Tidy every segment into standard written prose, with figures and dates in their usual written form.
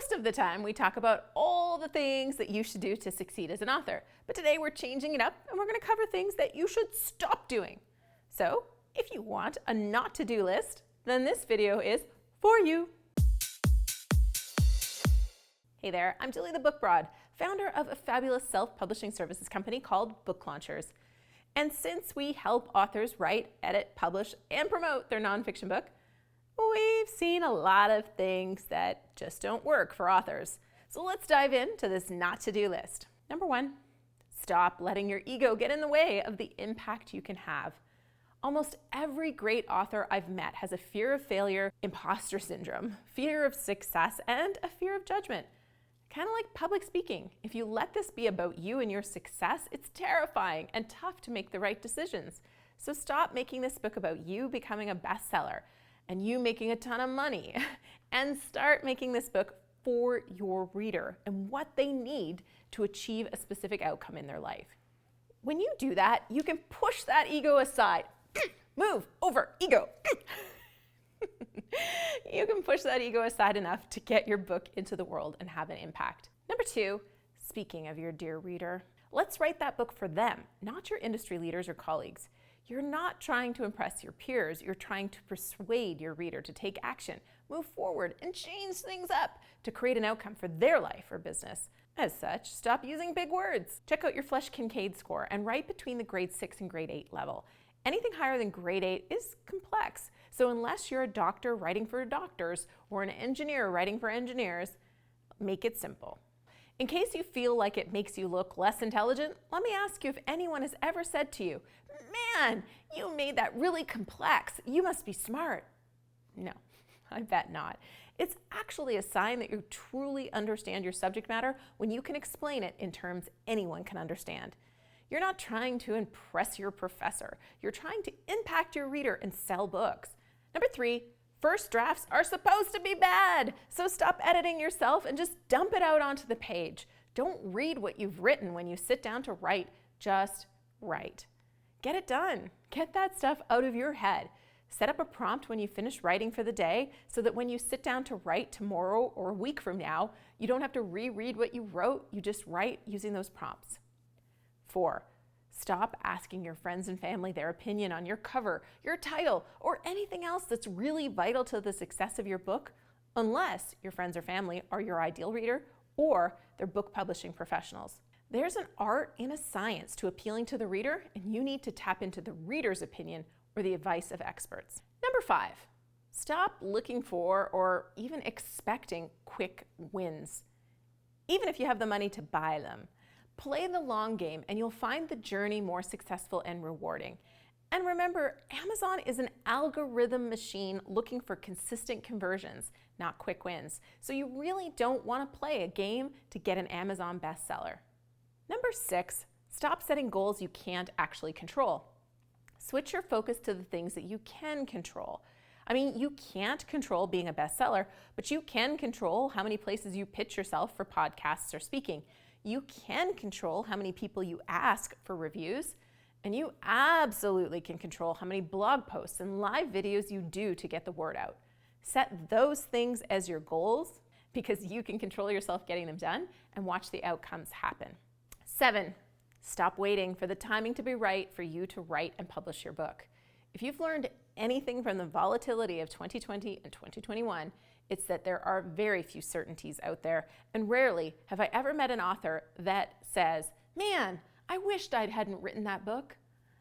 Most of the time, we talk about all the things that you should do to succeed as an author. But today we're changing it up and we're going to cover things that you should stop doing. So if you want a not to-do list, then this video is for you. Hey there, I'm Julie the Book Broad, founder of a fabulous self-publishing services company called Book Launchers. And since we help authors write, edit, publish, and promote their nonfiction book, we've seen a lot of things that just don't work for authors. So let's dive into this not to-do list. Number 1, stop letting your ego get in the way of the impact you can have. Almost every great author I've met has a fear of failure, imposter syndrome, fear of success, and a fear of judgment. Kind of like public speaking. If you let this be about you and your success, it's terrifying and tough to make the right decisions. So stop making this book about you becoming a bestseller and you making a ton of money, and start making this book for your reader and what they need to achieve a specific outcome in their life. When you do that, you can push that ego aside. Move over, ego. You can push that ego aside enough to get your book into the world and have an impact. Number 2, speaking of your dear reader, let's write that book for them, not your industry leaders or colleagues. You're not trying to impress your peers, you're trying to persuade your reader to take action, move forward, and change things up to create an outcome for their life or business. As such, stop using big words. Check out your Flesch Kincaid score and write between the grade 6 and grade 8 level. Anything higher than grade 8 is complex, so unless you're a doctor writing for doctors or an engineer writing for engineers, make it simple. In case you feel like it makes you look less intelligent, let me ask you if anyone has ever said to you, "Man, you made that really complex. You must be smart." No, I bet not. It's actually a sign that you truly understand your subject matter when you can explain it in terms anyone can understand. You're not trying to impress your professor. You're trying to impact your reader and sell books. Number 3, first drafts are supposed to be bad. So stop editing yourself and just dump it out onto the page. Don't read what you've written when you sit down to write. Just write. Get it done. Get that stuff out of your head. Set up a prompt when you finish writing for the day so that when you sit down to write tomorrow or a week from now, you don't have to reread what you wrote. You just write using those prompts. 4, stop asking your friends and family their opinion on your cover, your title, or anything else that's really vital to the success of your book, unless your friends or family are your ideal reader or they're book publishing professionals. There's an art and a science to appealing to the reader, and you need to tap into the reader's opinion or the advice of experts. Number 5, stop looking for or even expecting quick wins, even if you have the money to buy them. Play the long game and you'll find the journey more successful and rewarding. And remember, Amazon is an algorithm machine looking for consistent conversions, not quick wins. So you really don't want to play a game to get an Amazon bestseller. Number 6, stop setting goals you can't actually control. Switch your focus to the things that you can control. I mean, you can't control being a bestseller, but you can control how many places you pitch yourself for podcasts or speaking. You can control how many people you ask for reviews, and you absolutely can control how many blog posts and live videos you do to get the word out. Set those things as your goals because you can control yourself getting them done and watch the outcomes happen. 7, stop waiting for the timing to be right for you to write and publish your book. If you've learned anything from the volatility of 2020 and 2021, it's that there are very few certainties out there, and rarely have I ever met an author that says, "Man, I wished I hadn't written that book."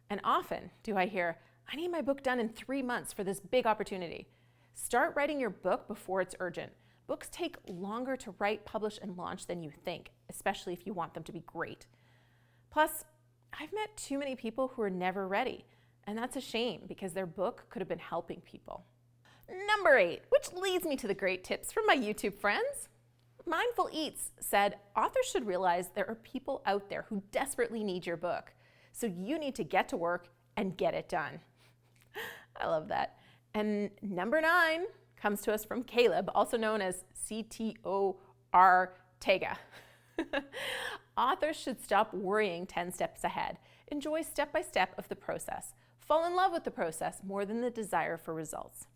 And often do I hear, "I need my book done in 3 months for this big opportunity." Start writing your book before it's urgent. Books take longer to write, publish, and launch than you think, especially if you want them to be great. Plus, I've met too many people who are never ready, and that's a shame because their book could have been helping people. Number 8, which leads me to the great tips from my YouTube friends. Mindful Eats said, authors should realize there are people out there who desperately need your book. So you need to get to work and get it done. I love that. And number 9 comes to us from Caleb, also known as CTO Ortega. Authors should stop worrying 10 steps ahead. Enjoy step by step of the process. Fall in love with the process more than the desire for results.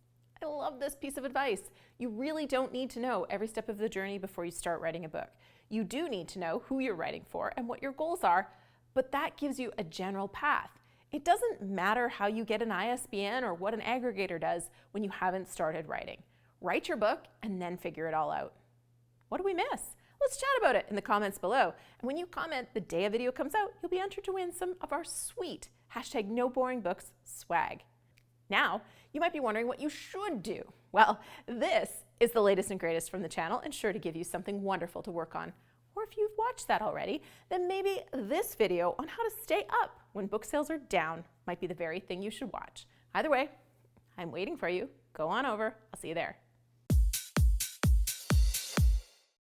I love this piece of advice. You really don't need to know every step of the journey before you start writing a book. You do need to know who you're writing for and what your goals are, but that gives you a general path. It doesn't matter how you get an ISBN or what an aggregator does when you haven't started writing. Write your book and then figure it all out. What do we miss? Let's chat about it in the comments below. And when you comment the day a video comes out, you'll be entered to win some of our sweet #NoBoringBooks swag. Now, you might be wondering what you should do. Well, this is the latest and greatest from the channel and sure to give you something wonderful to work on. Or if you've watched that already, then maybe this video on how to stay up when book sales are down might be the very thing you should watch. Either way, I'm waiting for you. Go on over. I'll see you there.